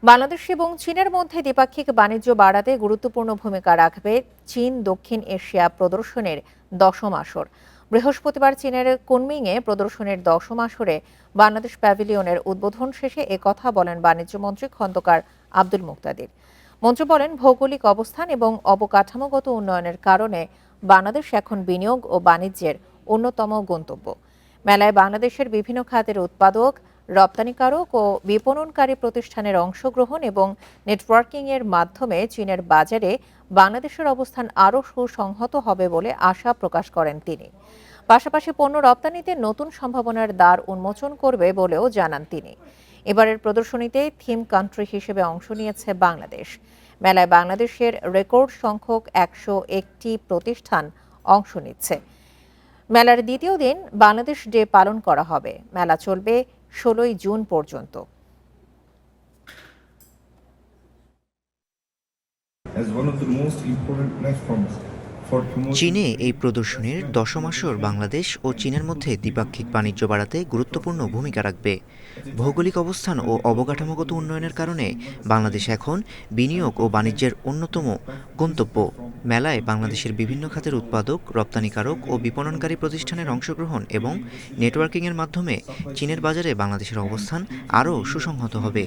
বাংলাদেশ এবং চীনের মধ্যে দ্বিপাক্ষিক বাণিজ্য বাড়াতে গুরুত্বপূর্ণ ভূমিকা রাখবে চীন দক্ষিণ এশিয়া প্রদর্শনীর 10ম আসর। বৃহস্পতিবার চীনের কুনমিংয়ে প্রদর্শনীর 10ম আসরে বাংলাদেশ প্যাভিলিয়নের উদ্বোধন শেষে একথা বলেন বাণিজ্যমন্ত্রী খন্দকার আব্দুল মুক্তাদির। মন্ত্রী বলেন, ভৌগোলিক অবস্থান এবং অবকাঠামোগত উন্নয়নের কারণে বাংলাদেশ এখন বিনিয়োগ ও বাণিজ্যের অন্যতম গন্তব্য। মেলায় বাংলাদেশের বিভিন্ন খাতের উৎপাদক, রপ্তানিকারক ও বিপণনকারী প্রতিষ্ঠানের অংশগ্রহণ এবং নেটওয়ার্কিংয়ের মাধ্যমে চীনের বাজারে বাংলাদেশের অবস্থান আরও সুসংহত হবে বলে আশা প্রকাশ করেন তিনি। পাশাপাশি পণ্য রপ্তানিতে নতুন সম্ভাবনার দ্বার উন্মোচন করবে বলেও জানান তিনি। এবারের প্রদর্শনীতে থিম কান্ট্রি হিসেবে অংশ নিয়েছে বাংলাদেশ। মেলায় বাংলাদেশের রেকর্ড সংখ্যক 101টি প্রতিষ্ঠান অংশ নিচ্ছে। মেলার দ্বিতীয় দিন বাংলাদেশ ডে পালন করা হবে। মেলা চলবে 16ই জুন পর্যন্ত। চীনে এই প্রদর্শনীর 10ম আসর বাংলাদেশ ও চীনের মধ্যে দ্বিপাক্ষিক বাণিজ্য বাড়াতে গুরুত্বপূর্ণ ভূমিকা রাখবে। ভৌগোলিক অবস্থান ও অবকাঠামোগত উন্নয়নের কারণে বাংলাদেশ এখন বিনিয়োগ ও বাণিজ্যের অন্যতম গন্তব্য। মেলায় বাংলাদেশের বিভিন্ন খাতের উৎপাদক, রপ্তানিকারক ও বিপণনকারী প্রতিষ্ঠানের অংশগ্রহণ এবং নেটওয়ার্কিংয়ের মাধ্যমে চীনের বাজারে বাংলাদেশের অবস্থান আরও সুসংহত হবে।